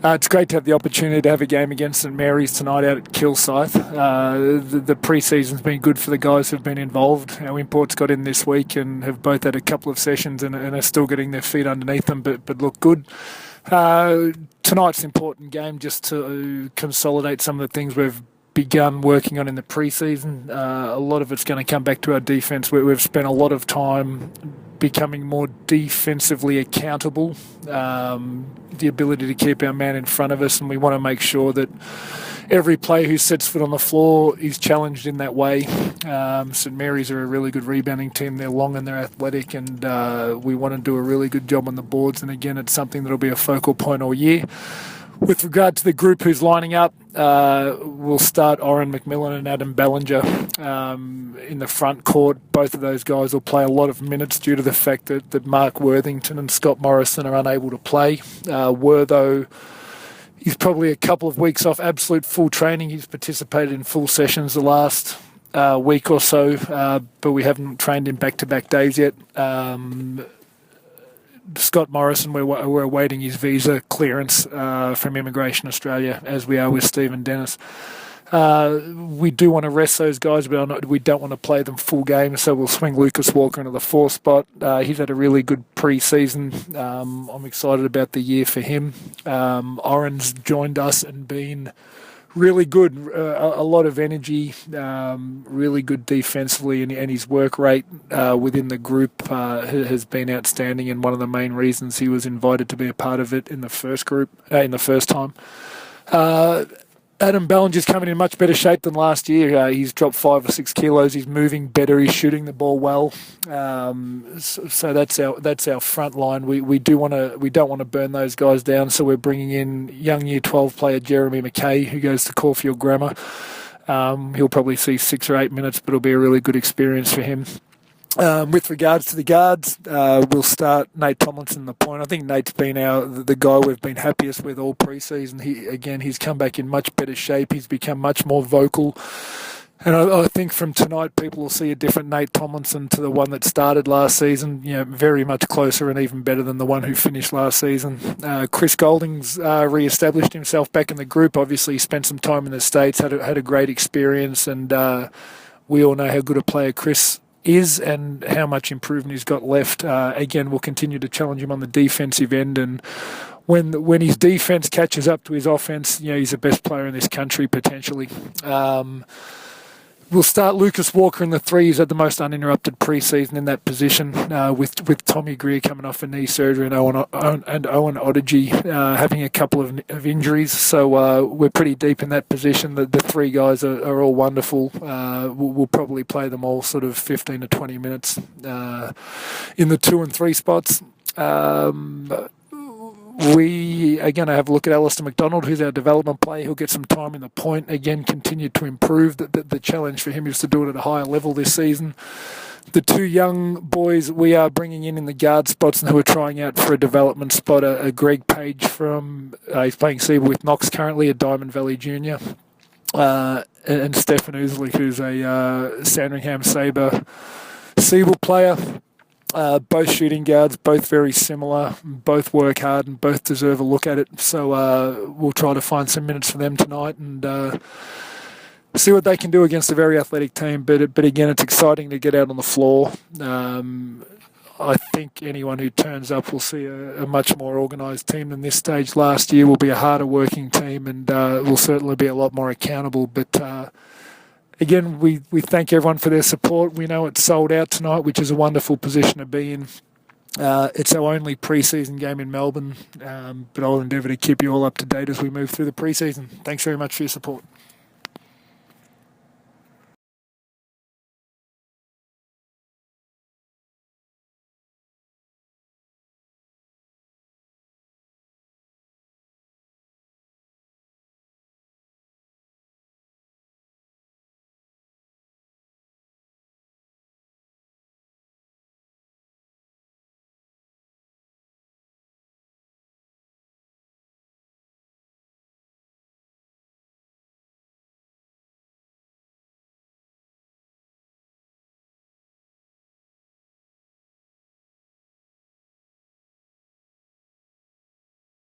It's great to have the opportunity to have a game against St Mary's tonight out at Kilsyth. The pre-season's been good for the guys who've been involved. Our imports got in this week and have both had a couple of sessions and are still getting their feet underneath them, but look good. Tonight's an important game just to consolidate some of the things we've begun working on in the pre-season. A lot of it's going to come back to our defence. We've spent a lot of time becoming more defensively accountable, the ability to keep our man in front of us, and we want to make sure that every player who sets foot on the floor is challenged in that way. St Mary's are a really good rebounding team. They're long and they're athletic, and we want to do a really good job on the boards, and again, it's something that will be a focal point all year. With regard to the group who's lining up, we'll start Oren McMillan and Adam Ballinger in the front court. Both of those guys will play a lot of minutes due to the fact that Mark Worthington and Scott Morrison are unable to play. Wortho, he's probably a couple of weeks off absolute full training. He's participated in full sessions the last week or so, but we haven't trained him back-to-back days yet. Scott Morrison, we're awaiting his visa clearance from Immigration Australia, as we are with Stephen Dennis. We do want to rest those guys, but we don't want to play them full games, so we'll swing Lucas Walker into the 4th spot. He's had a really good pre-season. I'm excited about the year for him. Oren's joined us and been really good, a lot of energy, really good defensively, and his work rate within the group has been outstanding, and one of the main reasons he was invited to be a part of it in the first group, in the first time. Adam Ballinger's coming in much better shape than last year. He's dropped 5 or 6 kilos. He's moving better. He's shooting the ball well. So that's our front line. We don't want to burn those guys down. So we're bringing in young Year 12 player Jeremy McKay, who goes to Caulfield Grammar. He'll probably see 6 or 8 minutes, but it'll be a really good experience for him. With regards to the guards, we'll start Nate Tomlinson in the point. I think Nate's been the guy we've been happiest with all pre-season. He's come back in much better shape. He's become much more vocal. And I think from tonight, people will see a different Nate Tomlinson to the one that started last season. Very much closer and even better than the one who finished last season. Chris Golding's re-established himself back in the group. Obviously, he spent some time in the States, had a great experience, and we all know how good a player Chris is and how much improvement he's got left. Again, we'll continue to challenge him on the defensive end, and when his defense catches up to his offense, he's the best player in this country potentially. We'll start Lucas Walker in the 3. He's had the most uninterrupted pre-season in that position, with Tommy Greer coming off a knee surgery and Owen Odeji having a couple of injuries. So we're pretty deep in that position. The 3 guys are all wonderful. We'll probably play them all sort of 15 to 20 minutes in the 2 and 3 spots. We are going to have a look at Alistair McDonald, who's our development player. He'll get some time in the point. Again, continue to improve. The challenge for him is to do it at a higher level this season. The 2 young boys we are bringing in the guard spots and who are trying out for a development spot are Greg Page he's playing Seabull with Knox currently, a Diamond Valley junior, and Stefan Oozley, who's a Sandringham Sabre Seabull player. Both shooting guards, both very similar, both work hard and both deserve a look at it. So we'll try to find some minutes for them tonight and see what they can do against a very athletic team. But again, it's exciting to get out on the floor. I think anyone who turns up will see a much more organised team than this stage last year. Will be a harder working team and will certainly be a lot more accountable. But again, we thank everyone for their support. We know it's sold out tonight, which is a wonderful position to be in. It's our only pre-season game in Melbourne, but I'll endeavour to keep you all up to date as we move through the pre-season. Thanks very much for your support.